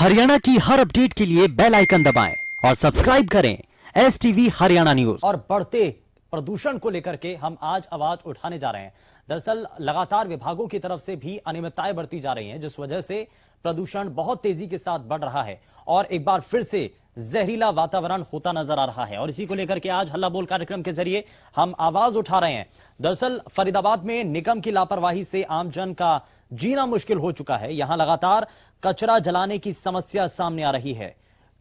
हरियाणा की हर अपडेट के लिए बेल आइकन दबाएं और सब्सक्राइब करें STV हरियाणा न्यूज। और बढ़ते प्रदूषण को लेकर के हम आज आवाज उठाने जा रहे हैं। दरअसल लगातार विभागों की तरफ से भी अनियमितताएं बढ़ती जा रही हैं, जिस वजह से प्रदूषण बहुत तेजी के साथ बढ़ रहा है और एक बार फिर से जहरीला वातावरण होता नजर आ रहा है। और इसी को लेकर के आज हल्ला बोल कार्यक्रम के जरिए हम आवाज उठा रहे हैं। दरअसल फरीदाबाद में निगम की लापरवाही से आमजन का जीना मुश्किल हो चुका है। यहां लगातार कचरा जलाने की समस्या सामने आ रही है।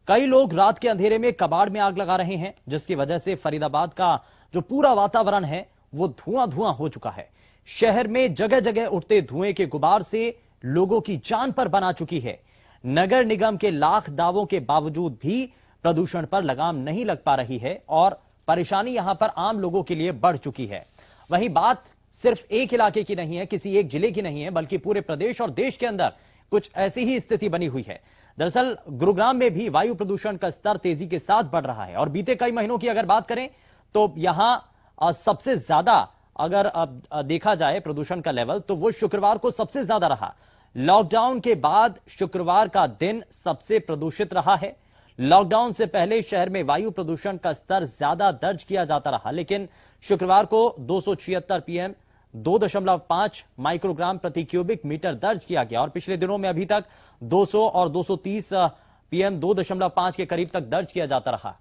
कई लोग रात के अंधेरे में कबाड़ में आग लगा रहे हैं, जिसकी वजह से फरीदाबाद का जो पूरा वातावरण है वो धुआं धुआं हो चुका है। शहर में जगह जगह उठते धुएं के गुबार से लोगों की जान पर बना चुकी है। नगर निगम के लाख दावों के बावजूद भी प्रदूषण पर लगाम नहीं लग पा रही है और परेशानी यहां पर आम लोगों के लिए बढ़ चुकी है। वहीं बात सिर्फ एक इलाके की नहीं है, किसी एक जिले की नहीं है, बल्कि पूरे प्रदेश और देश के अंदर कुछ ऐसी ही स्थिति बनी हुई है। दरअसल गुरुग्राम में भी वायु प्रदूषण का स्तर तेजी के साथ बढ़ रहा है और बीते कई महीनों की अगर बात करें तो यहां सबसे ज्यादा अगर देखा जाए प्रदूषण का लेवल तो वो शुक्रवार को सबसे ज्यादा रहा। लॉकडाउन के बाद शुक्रवार का दिन सबसे प्रदूषित रहा है। लॉकडाउन से पहले शहर में वायु प्रदूषण का स्तर ज्यादा दर्ज किया जाता रहा, लेकिन शुक्रवार को 276 पीएम 2.5 माइक्रोग्राम प्रति क्यूबिक मीटर दर्ज किया गया और पिछले दिनों में अभी तक 200 और 230 पीएम 2.5 के करीब तक दर्ज किया जाता रहा।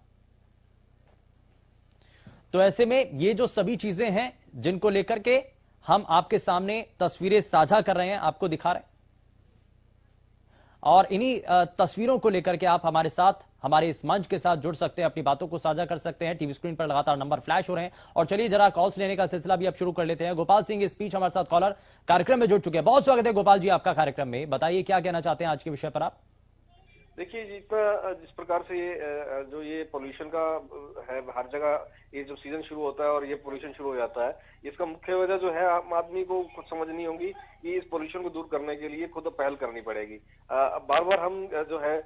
तो ऐसे में ये जो सभी चीजें हैं जिनको लेकर के हम आपके सामने तस्वीरें साझा कर रहे हैं, आपको दिखा रहे हैं, और इन्हीं तस्वीरों को लेकर के आप हमारे साथ हमारे इस मंच के साथ जुड़ सकते हैं, अपनी बातों को साझा कर सकते हैं। टीवी स्क्रीन पर लगातार नंबर फ्लैश हो रहे हैं और चलिए जरा कॉल्स लेने का सिलसिला भी अब शुरू कर लेते हैं। गोपाल सिंह इस बीच हमारे साथ कॉलर कार्यक्रम में जुड़ चुके हैं। बहुत स्वागत है गोपाल जी आपका कार्यक्रम में। बताइए क्या कहना चाहते हैं आज के विषय पर आप। देखिए, जिस प्रकार से ये पोल्यूशन का है, हर जगह ये जो सीजन शुरू होता है और ये पोल्यूशन शुरू हो जाता है, इसका मुख्य वजह जो है आम आदमी को खुद समझनी होगी कि इस पोल्यूशन को दूर करने के लिए खुद पहल करनी पड़ेगी। बार बार हम जो है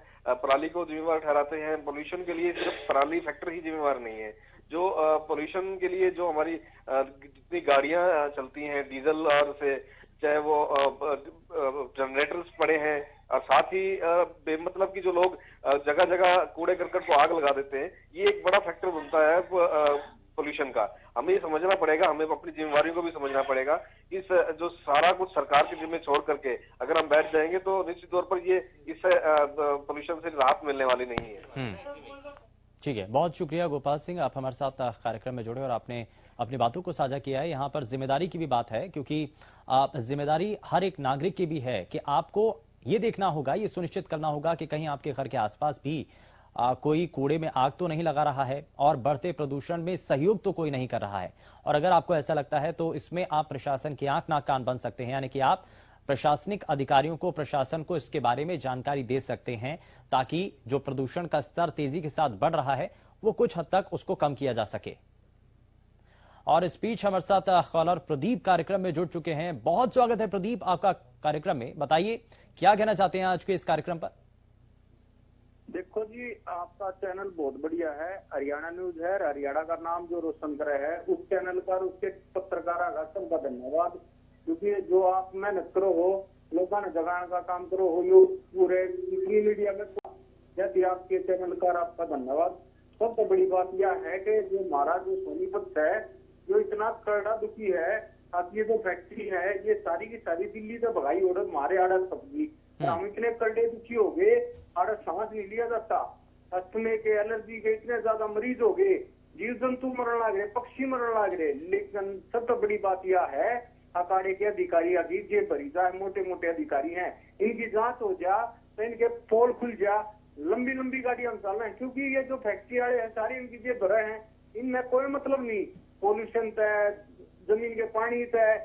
पराली को जिम्मेवार ठहराते हैं। पोल्यूशन के लिए सिर्फ पराली फैक्ट्री ही जिम्मेवार नहीं है। जो पोल्यूशन के लिए जो हमारी जितनी गाड़ियां चलती हैं डीजल और से, चाहे वो जनरेटर्स पड़े हैं, और साथ ही बेमतलब की जो लोग जगह जगह कूड़े करकट को आग लगा देते हैं, ये एक बड़ा फैक्टर बनता है पोल्यूशन का। हमें ये समझना पड़ेगा, हमें अपनी जिम्मेवारियों को भी समझना पड़ेगा। इस जो सारा कुछ सरकार के जिम्मे छोड़ करके अगर हम बैठ जाएंगे तो निश्चित तौर पर ये इससे पोल्यूशन से राहत मिलने वाली नहीं है। ठीक है, बहुत शुक्रिया गोपाल सिंह, आप हमारे साथ कार्यक्रम में जुड़े और आपने अपनी बातों को साझा किया है। यहाँ पर जिम्मेदारी की भी बात है, क्योंकि जिम्मेदारी हर एक नागरिक की भी है कि आपको ये देखना होगा, ये सुनिश्चित करना होगा कि कहीं आपके घर के आसपास भी कोई कूड़े में आग तो नहीं लगा रहा है और बढ़ते प्रदूषण में सहयोग तो कोई नहीं कर रहा है। और अगर आपको ऐसा लगता है तो इसमें आप प्रशासन की आंख नाक कान बन सकते हैं, यानी कि आप प्रशासनिक अधिकारियों को, प्रशासन को इसके बारे में जानकारी दे सकते हैं, ताकि जो प्रदूषण का स्तर तेजी के साथ बढ़ रहा है वो कुछ हद तक उसको कम किया जा सके। और इस बीच हमारे साथ कॉलर प्रदीप कार्यक्रम में जुड़ चुके हैं। बहुत स्वागत है प्रदीप आपका कार्यक्रम में। बताइए क्या कहना चाहते हैं आज के इस कार्यक्रम पर। देखो जी, आपका चैनल बहुत बढ़िया है, हरियाणा न्यूज है, हरियाणा का नाम जो रोशन करे है, उस चैनल पर उसके पत्रकारों का सबका धन्यवाद। क्योंकि जो आप मेहनत करो हो, लोगों ने जगाने का काम करो हो, यो पूरे मीडिया में जैसे आपके चैनल का आपका धन्यवाद। सबसे बड़ी बात यह है कि जो हमारा जो सोनीपत है, जो इतना करड़ा दुखी है, अब ये जो फैक्ट्री है ये सारी की सारी दिल्ली से भगाई ऑर्डर मारे आड़ा सब्जी, हम इतने करड़े दुखी हो गए, आड़ा सांस नहीं लिया जाता, अस्थमे के, एलर्जी के इतने ज्यादा मरीज हो गए, जीव जंतु मरने लग रहे, पक्षी मरने लग रहे। लेकिन सबसे बड़ी बात यह है अखाड़े के अधिकारी अभी जे भरी जाए, मोटे मोटे अधिकारी हैं, इनकी जांच हो जा तो इनके पोल खुल जा, लंबी लंबी गाड़ी हम चल रहे हैं। क्योंकि ये जो फैक्ट्री वाले हैं सारी इनकी जेब भरे हैं, इनमें कोई मतलब नहीं। पोल्यूशन तय, जमीन के पानी तय,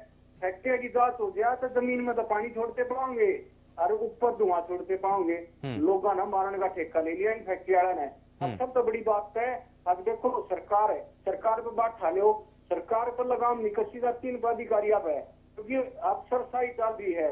फैक्ट्री की जांच हो जाए तो जमीन में तो पानी छोड़ते पाओगे और ऊपर धुआं छोड़ते पाओगे। लोगों ने मारने का ठेका ले लिया इन फैक्ट्री वाले ने। अब सबसे बड़ी बात है, अब देखो सरकार है, सरकार पे बात ठा लो, सरकार पर लगाम नहीं कसी जाती इन अधिकारी आप है, क्योंकि अफसरशाही चल रही है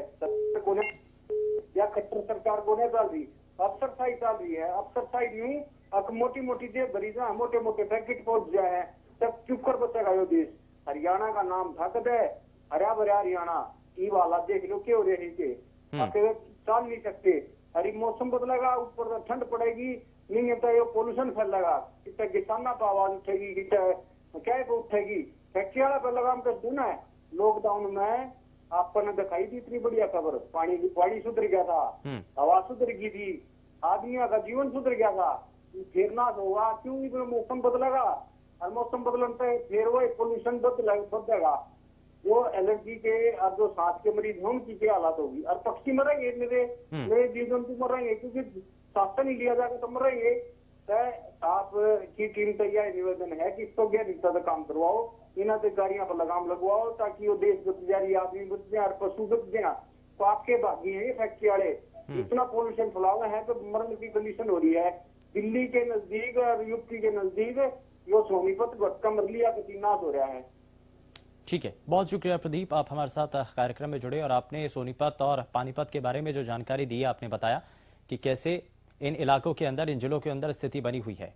या खट्टर सरकार को नहीं चल रही, अफसरशाही चल रही है। अफसरशाही न्यू अब मोटी मोटी जेब भरी जा, मोटे मोटे पैकेट पहुंच जाए हैं, तब चुप कर बचेगा यो देश। हरियाणा का नाम ताकत है, हरा भरा हरियाणा, ई वाला देख लो क्यों रहे के चल नहीं सकते। अरे मौसम बदलेगा, ऊपर से ठंड पड़ेगी, नहीं तो ये पोल्यूशन फैलेगा, कितने किसाना पर आवाज उठेगी, कितने क्या पे उठेगी, फैक्ट्री वाला पे लगाम पे सुना है। लॉकडाउन में आपने दिखाई थी इतनी बढ़िया खबर, पानी सुधर गया था, हवा सुधर गई थी, आदमियों का जीवन सुधर गया था। फिर ना होगा क्यों, इसमें मौसम बदलेगा और मौसम बदलने पे फिर वो पोल्यूशन बढ़ेगा, वो एलर्जी के और जो सांस के मरीज हैं उनकी क्या हालत होगी, और पक्षी मरेंगे, मेरे जीव जंतु मरेंगे, क्योंकि शासन नहीं लिया जाएगा तो मरेंगे। आप की टीम का यह निवेदन है कि इसको गैर से काम करवाओ, इन अधिकारियों पर लगाम लगवाओ, ताकि वो देश बच जाए, आदमी बच जाए और पशु बच जाए। तो आपके बागी है ये फैक्ट्री वाले, इतना पोल्यूशन फैलावा है तो मरने की कंडीशन हो रही है। दिल्ली के नजदीक और यूपी के नजदीक जो सोनीपत भटका मरलिया नाश हो रहा है। ठीक है, बहुत शुक्रिया प्रदीप, आप हमारे साथ कार्यक्रम में जुड़े और आपने सोनीपत और पानीपत के बारे में जो जानकारी दी, आपने बताया कि कैसे इन इलाकों के अंदर, इन जिलों के अंदर स्थिति बनी हुई है।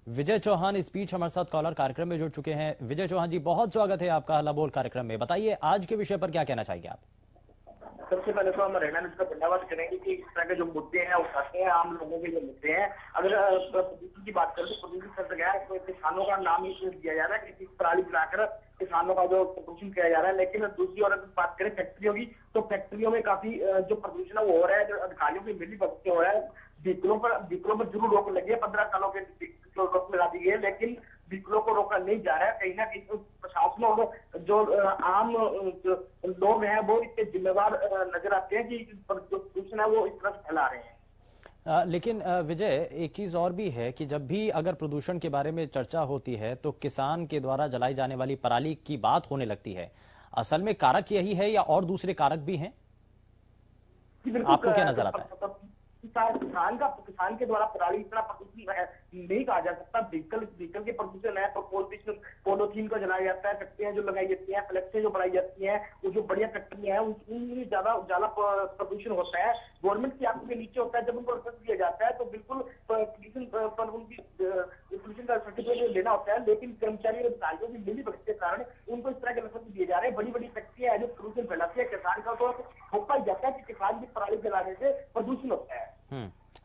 विजय चौहान इस बीच हमारे साथ कॉलर कार्यक्रम में जुड़ चुके हैं। विजय चौहान जी, बहुत स्वागत है आपका हल्ला बोल कार्यक्रम में। बताइए आज के विषय पर क्या कहना चाहेंगे आप? सबसे पहले तो हम हरियाणा न्यूज का धन्यवाद करेंगे कि इस तरह के जो मुद्दे हैं उठाते हैं, आम लोगों के जो मुद्दे हैं। अगर प्रदूषण की बात करें तो प्रदूषण कर गया है तो किसानों का नाम ही दिया जा रहा है, किसी पराली बनाकर किसानों का जो प्रदूषण किया जा रहा है। लेकिन दूसरी ओर अगर बात करें फैक्ट्रियों की, तो फैक्ट्रियों में काफी जो प्रदूषण है वो हो रहा है, जो अधिकारियों की मिली भगत हो रहा है। व्हीकलों पर जरूर रोक लगी है, 15 सालों के रोक लगा दी गई है, लेकिन व्हीकलों को रोका नहीं जा रहा है। कहीं ना कहीं प्रशासन और जो आम लोग हैं वो इतने जिम्मेवार नजर आते हैं कि जो प्रदूषण है वो इस तरह फैला रहे हैं। लेकिन विजय, एक चीज और भी है कि जब भी अगर प्रदूषण के बारे में चर्चा होती है तो किसान के द्वारा जलाई जाने वाली पराली की बात होने लगती है। असल में कारक यही है या और दूसरे कारक भी हैं? आपको क्या नजर आता है? किसान के द्वारा पराली इतना प्रदूषण नहीं कहा जा सकता। व्हीकल के प्रदूषण है, पॉलीथीन को जलाया जाता है, फैक्ट्रियां जो लगाई जाती हैं, फ्लेक्सें जो बनाई जाती हैं, वो जो बढ़िया फैक्ट्रियां हैं उनमें ज्यादा प्रदूषण होता है। गवर्नमेंट की आंखों के नीचे होता है। जब उनको लाइसेंस दिया जाता है तो बिल्कुल पोल्यूशन का सर्टिफिकेट लेना होता है, लेकिन कर्मचारी और अधिकारियों की मिली भगत के कारण उनको इस तरह के लाइसेंस दिए जा रहे हैं। बड़ी बड़ी फैक्ट्रियां हैं जो प्रदूषण फैलाती है। किसान का तो थोपा ही जाता है कि किसान की पराली जलाने से प्रदूषण होता है।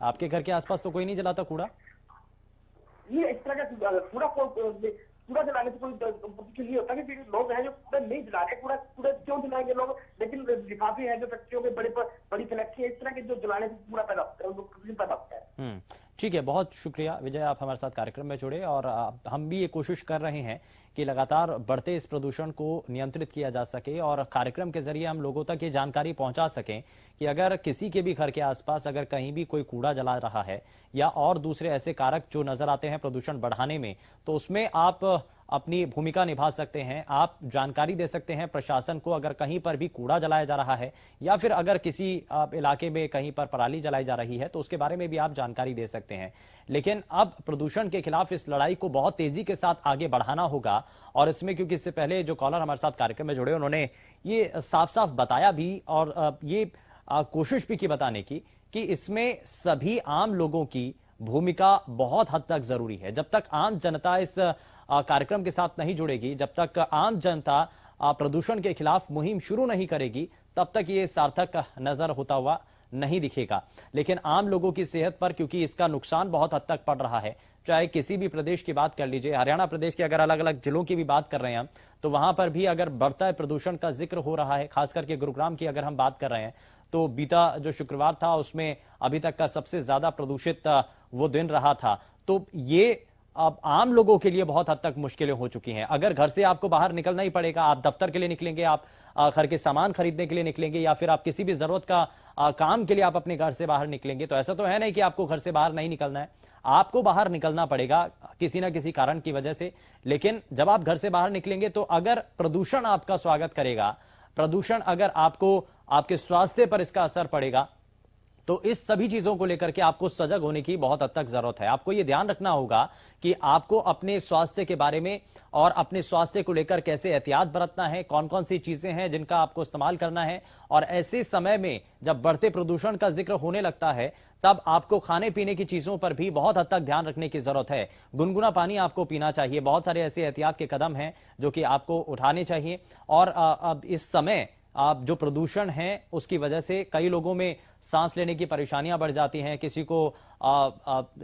आपके घर के आसपास तो कोई नहीं जलाता कूड़ा? ये इस तरह का कूड़ा जलाने से कोई प्रदूषण नहीं होता, क्योंकि लोग हैं जो कूड़ा नहीं जला रहे। कूड़ा क्यों जलाएंगे लोग? लेकिन लिफाफे हैं जो फैक्ट्रियों के बड़ी फैक्ट्री इस तरह के जो जलाने से कूड़ा पैदा होता है। ठीक है, बहुत शुक्रिया विजय, आप हमारे साथ कार्यक्रम में जुड़े और हम भी ये कोशिश कर रहे हैं कि लगातार बढ़ते इस प्रदूषण को नियंत्रित किया जा सके और कार्यक्रम के जरिए हम लोगों तक ये जानकारी पहुंचा सकें कि अगर किसी के भी घर के आसपास अगर कहीं भी कोई कूड़ा जला रहा है या और दूसरे ऐसे कारक जो नजर आते हैं प्रदूषण बढ़ाने में, तो उसमें आप अपनी भूमिका निभा सकते हैं। आप जानकारी दे सकते हैं प्रशासन को अगर कहीं पर भी कूड़ा जलाया जा रहा है या फिर अगर किसी इलाके में कहीं पर पराली जलाई जा रही है तो उसके बारे में भी आप जानकारी दे सकते हैं। लेकिन अब प्रदूषण के खिलाफ इस लड़ाई को बहुत तेजी के साथ आगे बढ़ाना होगा और इसमें, क्योंकि इससे पहले जो कॉलर हमारे साथ कार्यक्रम में जुड़े उन्होंने ये साफ साफ बताया भी और ये कोशिश भी की बताने की कि इसमें सभी आम लोगों की भूमिका बहुत हद तक जरूरी है। जब तक आम जनता इस कार्यक्रम के साथ नहीं जुड़ेगी, जब तक आम जनता प्रदूषण के खिलाफ मुहिम शुरू नहीं करेगी, तब तक ये सार्थक नजर होता हुआ नहीं दिखेगा। लेकिन आम लोगों की सेहत पर, क्योंकि इसका नुकसान बहुत हद तक पड़ रहा है, चाहे किसी भी प्रदेश की बात कर लीजिए, हरियाणा प्रदेश के अगर अलग अलग जिलों की भी बात कर रहे हैं हम, तो वहां पर भी अगर बढ़ता है प्रदूषण का जिक्र हो रहा है। खास करके गुरुग्राम की अगर हम बात कर रहे हैं तो बीता जो शुक्रवार था उसमें अभी तक का सबसे ज्यादा प्रदूषित वो दिन रहा था। तो ये अब आम लोगों के लिए बहुत हद तक मुश्किलें हो चुकी हैं। अगर घर से आपको बाहर निकलना ही पड़ेगा, आप दफ्तर के लिए निकलेंगे, आप घर के सामान खरीदने के लिए निकलेंगे या फिर आप किसी भी जरूरत का काम के लिए आप अपने घर से बाहर निकलेंगे, तो ऐसा तो है नहीं कि आपको घर से बाहर नहीं निकलना है, आपको बाहर निकलना पड़ेगा किसी ना किसी कारण की वजह से। लेकिन जब आप घर से बाहर निकलेंगे तो अगर प्रदूषण आपका स्वागत करेगा, प्रदूषण अगर आपको आपके स्वास्थ्य पर इसका असर पड़ेगा, तो इस सभी चीजों को लेकर के आपको सजग होने की बहुत हद तक जरूरत है। आपको यह ध्यान रखना होगा कि आपको अपने स्वास्थ्य के बारे में और अपने स्वास्थ्य को लेकर कैसे एहतियात बरतना है, कौन कौन सी चीजें हैं जिनका आपको इस्तेमाल करना है। और ऐसे समय में जब बढ़ते प्रदूषण का जिक्र होने लगता है तब आपको खाने पीने की चीजों पर भी बहुत हद तक ध्यान रखने की जरूरत है। गुनगुना पानी आपको पीना चाहिए। बहुत सारे ऐसे एहतियात के कदम हैं जो कि आपको उठाने चाहिए। और अब इस समय आप जो प्रदूषण है उसकी वजह से कई लोगों में सांस लेने की परेशानियां बढ़ जाती हैं, किसी को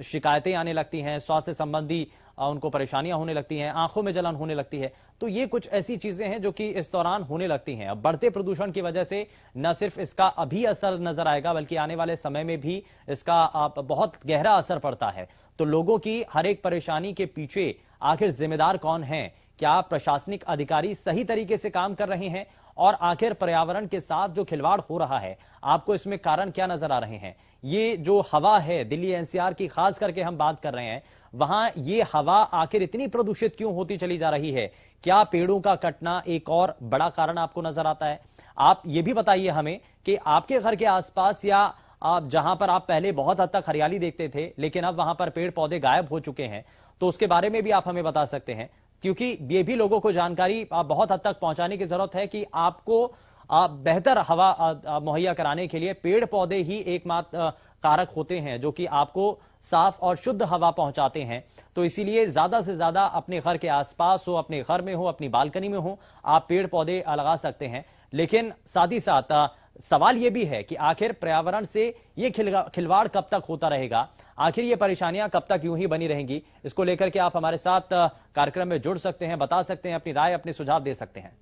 शिकायतें आने लगती हैं, स्वास्थ्य संबंधी उनको परेशानियां होने लगती हैं, आंखों में जलन होने लगती है। तो ये कुछ ऐसी चीजें हैं जो कि इस दौरान होने लगती हैं। अब बढ़ते प्रदूषण की वजह से न सिर्फ इसका अभी असर नजर आएगा बल्कि आने वाले समय में भी इसका बहुत गहरा असर पड़ता है। तो लोगों की हर एक परेशानी के पीछे आखिर जिम्मेदार कौन है? क्या प्रशासनिक अधिकारी सही तरीके से काम कर रहे हैं? और आखिर पर्यावरण के साथ जो खिलवाड़ हो रहा है, आपको इसमें कारण क्या नजर आ रहे हैं? ये जो हवा है दिल्ली एनसीआर की खास करके हम बात कर रहे हैं, वहां ये हवा आखिर इतनी प्रदूषित क्यों होती चली जा रही है? क्या पेड़ों का कटना एक और बड़ा कारण आपको नजर आता है? आप ये भी बताइए हमें कि आपके घर के आसपास या आप जहां पर आप पहले बहुत हद तक हरियाली देखते थे लेकिन अब वहां पर पेड़ पौधे गायब हो चुके हैं, तो उसके बारे में भी आप हमें बता सकते हैं, क्योंकि ये भी लोगों को जानकारी बहुत हद तक पहुंचाने की जरूरत है कि आपको बेहतर हवा मुहैया कराने के लिए पेड़ पौधे ही एकमात्र कारक होते हैं जो कि आपको साफ और शुद्ध हवा पहुंचाते हैं। तो इसीलिए ज्यादा से ज्यादा अपने घर के आसपास हो, अपने घर में हो, अपनी बालकनी में हो, आप पेड़ पौधे लगा सकते हैं। लेकिन साथ ही साथ सवाल यह भी है कि आखिर पर्यावरण से ये खिलवाड़ कब तक होता रहेगा? आखिर ये परेशानियां कब तक यूं ही बनी रहेंगी? इसको लेकर के आप हमारे साथ कार्यक्रम में जुड़ सकते हैं, बता सकते हैं, अपनी राय, अपने सुझाव दे सकते हैं।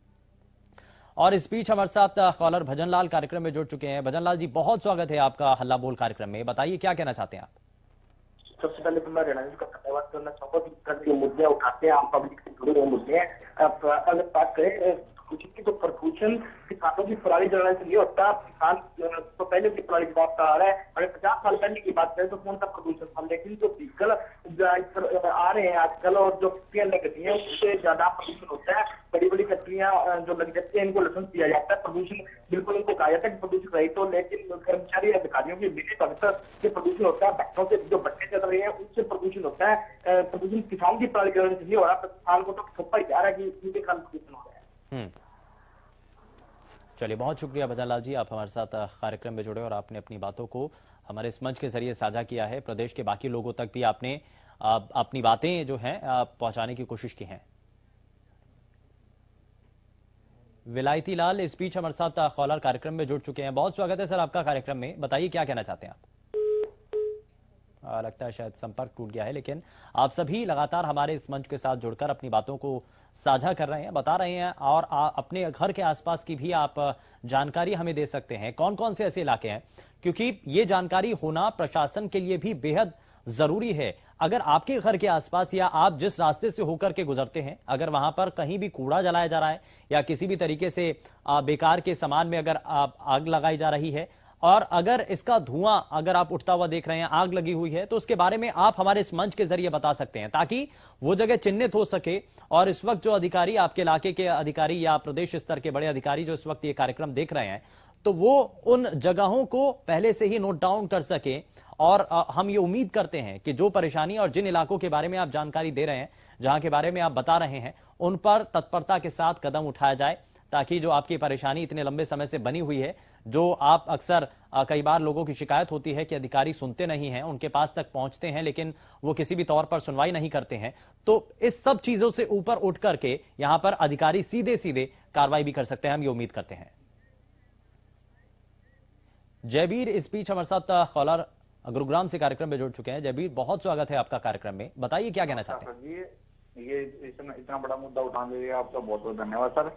और इस बीच हमारे साथ कॉलर भजनलाल कार्यक्रम में जुड़ चुके हैं। भजनलाल जी, बहुत स्वागत है आपका हल्ला बोल कार्यक्रम में। बताइए क्या कहना चाहते हैं आप? सबसे पहले तो मैं रेणाजी का धन्यवाद करना चाहूंगा कि जो मुद्दे उठाते हैं आम पब्लिक से जुड़े हुए मुद्दे हैं। अगर बात करें की तो प्रदूषण किसानों की पराली जलाने से ये होता है। किसान तो पहले की पराली जलाता आ रहा है, अगर 50 साल पहले की बात करें तो कौन सा प्रदूषण था, लेकिन जो व्हीकल आ रहे हैं आजकल और जो फैक्ट्रियां लगती हैं उससे ज्यादा प्रदूषण होता है। बड़ी बड़ी फैक्ट्रियां जो लग जाती है इनको लाइसेंस दिया जाता है, प्रदूषण बिल्कुल इनको कहा जाता है कि प्रदूषण रहित हो, लेकिन कर्मचारी अधिकारियों की मिली भगत से प्रदूषण होता है। भट्टों से जो भट्टे चल रहे हैं उससे प्रदूषण होता है। प्रदूषण किसान की पराली जलाने से नहीं हो रहा, किसान को तो थप्पा ही जा रहा है कि इनके कारण प्रदूषण हो रहा है। चलिए, बहुत शुक्रिया भजनलाल जी, आप हमारे साथ कार्यक्रम में जुड़े और आपने अपनी बातों को हमारे इस मंच के जरिए साझा किया है। प्रदेश के बाकी लोगों तक भी आपने अपनी बातें जो हैं पहुंचाने की कोशिश की है। विलायती लाल इस बीच हमारे साथ कॉलर कार्यक्रम में जुड़ चुके हैं। बहुत स्वागत है सर आपका कार्यक्रम में। बताइए क्या कहना चाहते हैं आप? लगता है शायद संपर्क टूट गया है, लेकिन आप सभी लगातार हमारे इस मंच के साथ जुड़कर अपनी बातों को साझा कर रहे हैं, बता रहे हैं और अपने घर के आसपास की भी आप जानकारी हमें दे सकते हैं। कौन कौन से ऐसे इलाके हैं, क्योंकि ये जानकारी होना प्रशासन के लिए भी बेहद जरूरी है। अगर आपके घर के आसपास या आप जिस रास्ते से होकर के गुजरते हैं, अगर वहां पर कहीं भी कूड़ा जलाया जा रहा है या किसी भी तरीके से बेकार के सामान में अगर आग लगाई जा रही है और अगर इसका धुआं अगर आप उठता हुआ देख रहे हैं, आग लगी हुई है, तो उसके बारे में आप हमारे इस मंच के जरिए बता सकते हैं ताकि वो जगह चिन्हित हो सके। और इस वक्त जो अधिकारी, आपके इलाके के अधिकारी या प्रदेश स्तर के बड़े अधिकारी जो इस वक्त ये कार्यक्रम देख रहे हैं, तो वो उन जगहों को पहले से ही नोट डाउन कर सके। और हम ये उम्मीद करते हैं कि जो परेशानी और जिन इलाकों के बारे में आप जानकारी दे रहे हैं, जहां के बारे में आप बता रहे हैं, उन पर तत्परता के साथ कदम उठाया जाए ताकि जो आपकी परेशानी इतने लंबे समय से बनी हुई है, जो आप अक्सर कई बार लोगों की शिकायत होती है कि अधिकारी सुनते नहीं हैं, उनके पास तक पहुंचते हैं लेकिन वो किसी भी तौर पर सुनवाई नहीं करते हैं, तो इस सब चीजों से ऊपर उठ करके यहां पर अधिकारी सीधे सीधे कार्रवाई भी कर सकते हैं, हम ये उम्मीद करते हैं। जयबीर इस बीच हमारे साथ कॉलर गुरुग्राम से कार्यक्रम में जुड़ चुके हैं। जयबीर, बहुत स्वागत है आपका कार्यक्रम में। बताइए क्या कहना चाहते हैं? ये इतना बड़ा मुद्दा उठाने के लिए आपका बहुत बहुत धन्यवाद सर।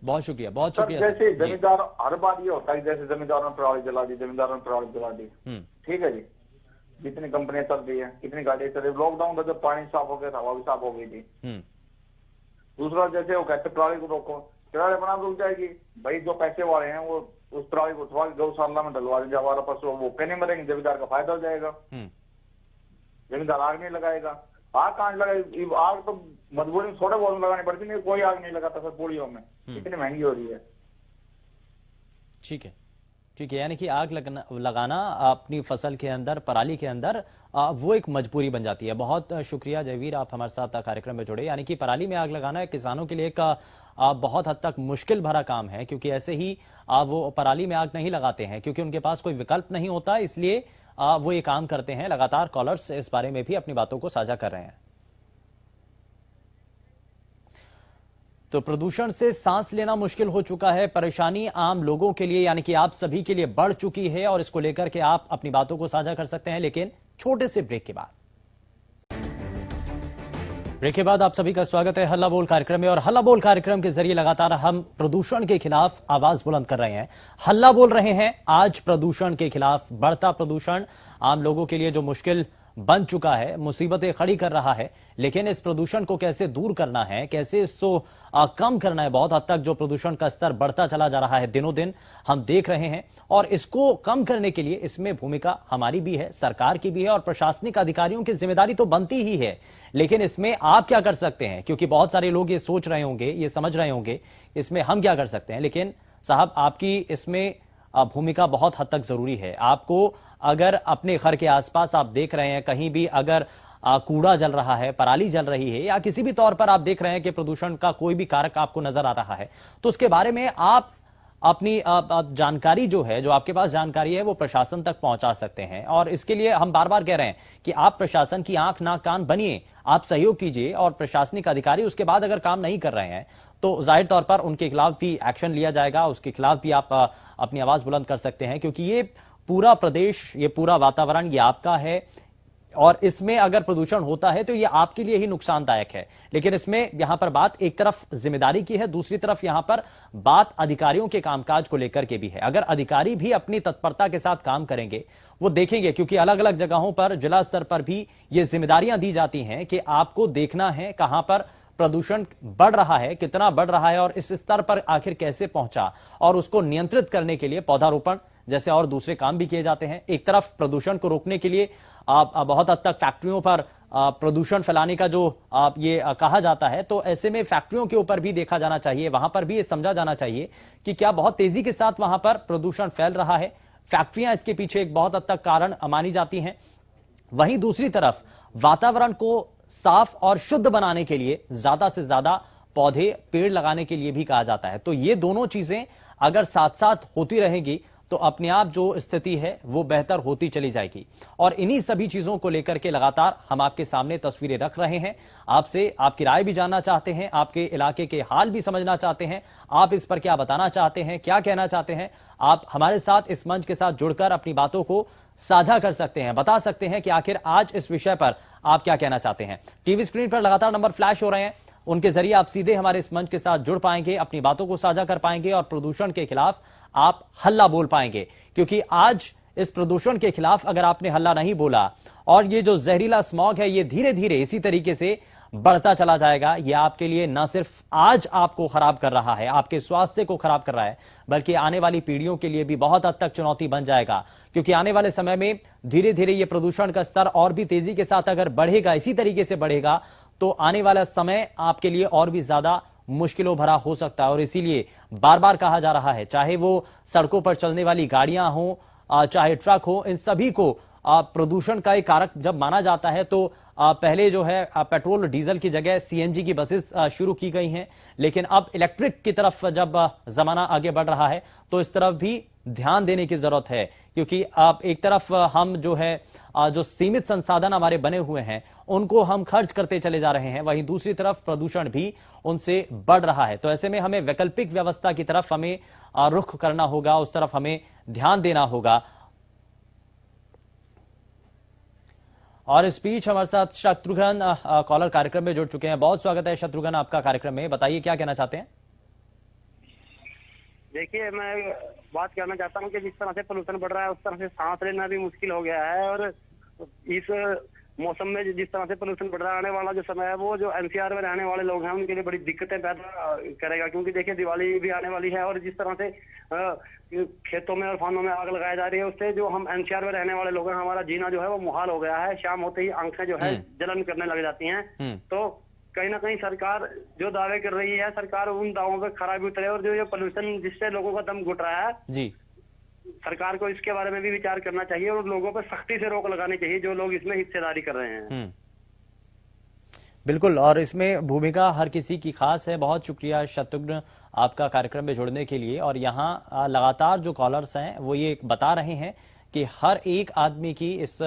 बहुत शुक्रिया, बहुत शुक्रिया। जैसे जमींदार, हर बार ये होता है जैसे जमींदारों ने पराली जला दी, जमींदारों ने पराली जला दी, ठीक है जी। जितनी कंपनियां चल रही है, कितनी गाड़ियां चल रही है, लॉकडाउन का जब पानी साफ हो गया था, हवा भी साफ हो गई थी। दूसरा, जैसे वो कहते पराली को रोको, पराली बना रुक जाएगी, भाई जो पैसे वाले हैं वो उस पराली को उठवा के गौशाला में डलवा देंगे, हमारा पशु वो कहने मरेंगे, जमींदार का फायदा हो जाएगा, जमींदार आग नहीं लगाएगा। आग कहाँ लगाएगी? आग तो मजबूरी में थोड़े बहुत लगानी पड़ती, नहीं कोई आग नहीं लगाता सर पूड़ियों में, इतनी महंगी हो रही है। ठीक है, ठीक है, यानी कि आग लगाना अपनी फसल के अंदर, पराली के अंदर, वो एक मजबूरी बन जाती है। बहुत शुक्रिया जयवीर, आप हमारे साथ कार्यक्रम में जुड़े। यानी कि पराली में आग लगाना किसानों के लिए एक बहुत हद तक मुश्किल भरा काम है, क्योंकि ऐसे ही वो पराली में आग नहीं लगाते हैं क्योंकि उनके पास कोई विकल्प नहीं होता, इसलिए वो ये काम करते हैं। लगातार कॉलर्स इस बारे में भी अपनी बातों को साझा कर रहे हैं। तो प्रदूषण से सांस लेना मुश्किल हो चुका है। परेशानी आम लोगों के लिए यानी कि आप सभी के लिए बढ़ चुकी है और इसको लेकर के आप अपनी बातों को साझा कर सकते हैं, लेकिन छोटे से ब्रेक के बाद। ब्रेक के बाद आप सभी का स्वागत है हल्ला बोल कार्यक्रम में। और हल्ला बोल कार्यक्रम के जरिए लगातार हम प्रदूषण के खिलाफ आवाज बुलंद कर रहे हैं, हल्ला बोल रहे हैं आज प्रदूषण के खिलाफ। बढ़ता प्रदूषण आम लोगों के लिए जो मुश्किल बन चुका है, मुसीबतें खड़ी कर रहा है, लेकिन इस प्रदूषण को कैसे दूर करना है, कैसे इसको कम करना है। बहुत हद तक जो प्रदूषण का स्तर बढ़ता चला जा रहा है दिनों दिन हम देख रहे हैं, और इसको कम करने के लिए इसमें भूमिका हमारी भी है, सरकार की भी है और प्रशासनिक अधिकारियों की जिम्मेदारी तो बनती ही है। लेकिन इसमें आप क्या कर सकते हैं, क्योंकि बहुत सारे लोग ये सोच रहे होंगे, ये समझ रहे होंगे इसमें हम क्या कर सकते हैं, लेकिन साहब आपकी इसमें भूमिका बहुत हद तक जरूरी है। आपको अगर अपने घर के आसपास आप देख रहे हैं कहीं भी अगर कूड़ा जल रहा है, पराली जल रही है, या किसी भी तौर पर आप देख रहे हैं कि प्रदूषण का कोई भी कारक आपको नजर आ रहा है, तो उसके बारे में आप अपनी जानकारी जो है, जो आपके पास जानकारी है, वो प्रशासन तक पहुंचा सकते हैं। और इसके लिए हम बार बार कह रहे हैं कि आप प्रशासन की आंख नाक कान बनिए, आप सहयोग कीजिए, और प्रशासनिक अधिकारी उसके बाद अगर काम नहीं कर रहे हैं तो जाहिर तौर पर उनके खिलाफ भी एक्शन लिया जाएगा, उसके खिलाफ भी आप अपनी आवाज बुलंद कर सकते हैं, क्योंकि ये पूरा प्रदेश, ये पूरा वातावरण ये आपका है, और इसमें अगर प्रदूषण होता है तो ये आपके लिए ही नुकसानदायक है। लेकिन इसमें यहां पर बात एक तरफ जिम्मेदारी की है, दूसरी तरफ यहां पर बात अधिकारियों के कामकाज को लेकर के भी है। अगर अधिकारी भी अपनी तत्परता के साथ काम करेंगे, वो देखेंगे, क्योंकि अलग अलग जगहों पर जिला स्तर पर भी ये जिम्मेदारियां दी जाती हैं कि आपको देखना है कहां पर प्रदूषण बढ़ रहा है, कितना बढ़ रहा है और इस स्तर पर आखिर कैसे पहुंचा, और उसको नियंत्रित करने के लिए पौधारोपण जैसे और दूसरे काम भी किए जाते हैं। एक तरफ प्रदूषण को रोकने के लिए बहुत हद तक फैक्ट्रियों पर प्रदूषण फैलाने का जो ये कहा जाता है, तो ऐसे में फैक्ट्रियों के ऊपर भी देखा जाना चाहिए, वहां पर भी ये समझा जाना चाहिए कि क्या बहुत तेजी के साथ वहां पर प्रदूषण फैल रहा है। फैक्ट्रियां इसके पीछे एक बहुत हद तक कारण मानी जाती हैं। वहीं दूसरी तरफ वातावरण को साफ और शुद्ध बनाने के लिए ज्यादा से ज्यादा पौधे पेड़ लगाने के लिए भी कहा जाता है। तो ये दोनों चीजें अगर साथ साथ होती रहेंगी तो अपने आप जो स्थिति है वो बेहतर होती चली जाएगी। और इन्हीं सभी चीजों को लेकर के लगातार हम आपके सामने तस्वीरें रख रहे हैं, आपसे आपकी राय भी जानना चाहते हैं, आपके इलाके के हाल भी समझना चाहते हैं, आप इस पर क्या बताना चाहते हैं, क्या कहना चाहते हैं। आप हमारे साथ इस मंच के साथ जुड़कर अपनी बातों को साझा कर सकते हैं, बता सकते हैं कि आखिर आज इस विषय पर आप क्या कहना चाहते हैं। टीवी स्क्रीन पर लगातार नंबर फ्लैश हो रहे हैं, उनके जरिए आप सीधे हमारे इस मंच के साथ जुड़ पाएंगे, अपनी बातों को साझा कर पाएंगे और प्रदूषण के खिलाफ आप हल्ला बोल पाएंगे। क्योंकि आज इस प्रदूषण के खिलाफ अगर आपने हल्ला नहीं बोला और ये जो जहरीला स्मॉग है ये धीरे धीरे इसी तरीके से बढ़ता चला जाएगा, ये आपके लिए न सिर्फ आज आपको खराब कर रहा है, आपके स्वास्थ्य को खराब कर रहा है, बल्कि आने वाली पीढ़ियों के लिए भी बहुत हद तक चुनौती बन जाएगा। क्योंकि आने वाले समय में धीरे धीरे ये प्रदूषण का स्तर और भी तेजी के साथ अगर बढ़ेगा, इसी तरीके से बढ़ेगा, तो आने वाला समय आपके लिए और भी ज्यादा मुश्किलों भरा हो सकता है। और इसीलिए बार बार कहा जा रहा है, चाहे वो सड़कों पर चलने वाली गाड़ियां हो, चाहे ट्रक हो, इन सभी को प्रदूषण का एक कारक जब माना जाता है तो पहले जो है पेट्रोल डीजल की जगह सीएनजी की बसेस शुरू की गई हैं। लेकिन अब इलेक्ट्रिक की तरफ जब जमाना आगे बढ़ रहा है तो इस तरफ भी ध्यान देने की जरूरत है। क्योंकि एक तरफ हम जो है जो सीमित संसाधन हमारे बने हुए हैं उनको हम खर्च करते चले जा रहे हैं, वहीं दूसरी तरफ प्रदूषण भी उनसे बढ़ रहा है। तो ऐसे में हमें वैकल्पिक व्यवस्था की तरफ हमें रुख करना होगा, उस तरफ हमें ध्यान देना होगा। और इस बीच हमारे साथ शत्रुघ्न कॉलर कार्यक्रम में जुड़ चुके हैं। बहुत स्वागत है शत्रुघ्न आपका कार्यक्रम में, बताइए क्या कहना चाहते हैं। देखिए, मैं बात करना चाहता हूँ कि जिस तरह से पोल्यूशन बढ़ रहा है उस तरह से सांस लेना भी मुश्किल हो गया है। और इस मौसम में जिस तरह से पोल्यूशन बढ़ रहा है, आने वाला जो समय है वो जो एनसीआर में रहने वाले लोग हैं उनके लिए बड़ी दिक्कतें पैदा करेगा। क्योंकि देखिए, दिवाली भी आने वाली है और जिस तरह से खेतों में और फानों में आग लगाई जा रही है, उससे जो हम एनसीआर में रहने वाले लोग हैं, हमारा जीना जो है वो मुहाल हो गया है। शाम होते ही आंखें जो है जलन करने लग जाती हैं। तो कहीं ना कहीं सरकार जो दावे कर रही है, सरकार उन दावों पे खरा भी उतरे। और जो ये पोल्यूशन जिससे लोगों का दम घुट रहा है जी, सरकार को इसके बारे में भी विचार करना चाहिए और लोगों पर सख्ती से रोक लगानी चाहिए जो लोग इसमें हिस्सेदारी कर रहे हैं। बिल्कुल, और इसमें भूमिका हर किसी की खास है। बहुत शुक्रिया शत्रुघ्न आपका कार्यक्रम में जुड़ने के लिए। और यहाँ लगातार जो कॉलर्स हैं वो ये बता रहे हैं कि हर एक आदमी की इस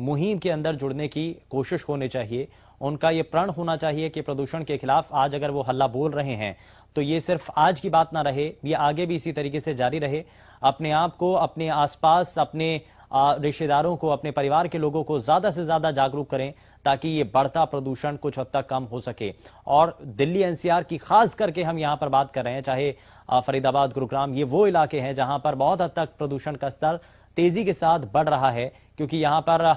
मुहिम के अंदर जुड़ने की कोशिश होनी चाहिए उनका ये प्रण होना चाहिए कि प्रदूषण के खिलाफ आज अगर वो हल्ला बोल रहे हैं तो ये सिर्फ आज की बात ना रहे, ये आगे भी इसी तरीके से जारी रहे। अपने आप को, अपने आसपास, अपने रिश्तेदारों को, अपने परिवार के लोगों को ज्यादा से ज्यादा जागरूक करें ताकि ये बढ़ता प्रदूषण कुछ हद तक कम हो सके। और दिल्ली एनसीआर की खास करके हम यहां पर बात कर रहे हैं, चाहे फरीदाबाद, गुरुग्राम, ये वो इलाके हैं जहां पर बहुत हद तक प्रदूषण का स्तर तेजी के साथ बढ़ रहा है, क्योंकि यहां पर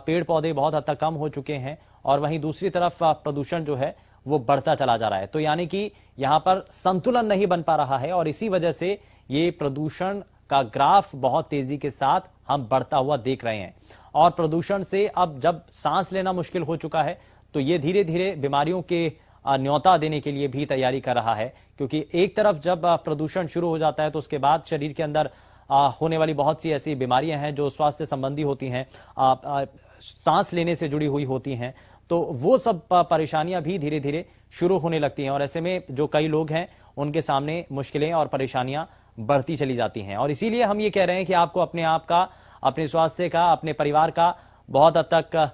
पेड़ पौधे बहुत हद तक कम हो चुके हैं और वहीं दूसरी तरफ प्रदूषण जो है वो बढ़ता चला जा रहा है। तो यानी कि यहां पर संतुलन नहीं बन पा रहा है और इसी वजह से ये प्रदूषण का ग्राफ बहुत तेजी के साथ हम बढ़ता हुआ देख रहे हैं। और प्रदूषण से अब जब सांस लेना मुश्किल हो चुका है तो ये धीरे धीरे बीमारियों के न्योता देने के लिए भी तैयारी कर रहा है, क्योंकि एक तरफ जब प्रदूषण शुरू हो जाता है तो उसके बाद शरीर के अंदर होने वाली बहुत सी ऐसी बीमारियां हैं जो स्वास्थ्य संबंधी होती हैं, सांस लेने से जुड़ी हुई होती हैं, तो वो सब परेशानियां भी धीरे धीरे शुरू होने लगती हैं और ऐसे में जो कई लोग हैं उनके सामने मुश्किलें और परेशानियां बढ़ती चली जाती हैं। और इसीलिए हम ये कह रहे हैं कि आपको अपने आप का, अपने स्वास्थ्य का, अपने परिवार का बहुत हद तक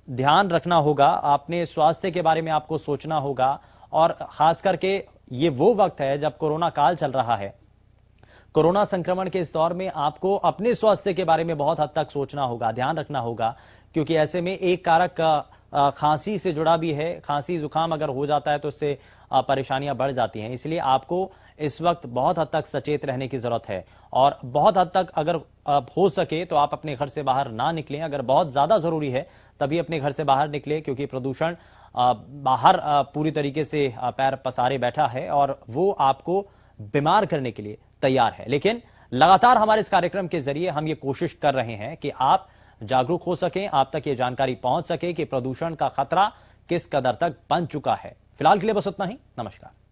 ध्यान रखना होगा। अपने स्वास्थ्य के बारे में आपको सोचना होगा और खास करके ये वो वक्त है जब कोरोना काल चल रहा है। कोरोना संक्रमण के इस दौर में आपको अपने स्वास्थ्य के बारे में बहुत हद तक सोचना होगा, ध्यान रखना होगा, क्योंकि ऐसे में एक कारक खांसी से जुड़ा भी है। खांसी जुकाम अगर हो जाता है तो उससे परेशानियां बढ़ जाती हैं। इसलिए आपको इस वक्त बहुत हद तक सचेत रहने की जरूरत है और बहुत हद तक अगर हो सके तो आप अपने घर से बाहर ना निकलें। अगर बहुत ज्यादा जरूरी है तभी अपने घर से बाहर निकलें, क्योंकि प्रदूषण बाहर पूरी तरीके से पैर पसारे बैठा है और वो आपको बीमार करने के लिए तैयार है। लेकिन लगातार हमारे इस कार्यक्रम के जरिए हम ये कोशिश कर रहे हैं कि आप जागरूक हो सकें, आप तक ये जानकारी पहुंच सके कि प्रदूषण का खतरा किस कदर तक बन चुका है। फिलहाल के लिए बस उतना ही। नमस्कार।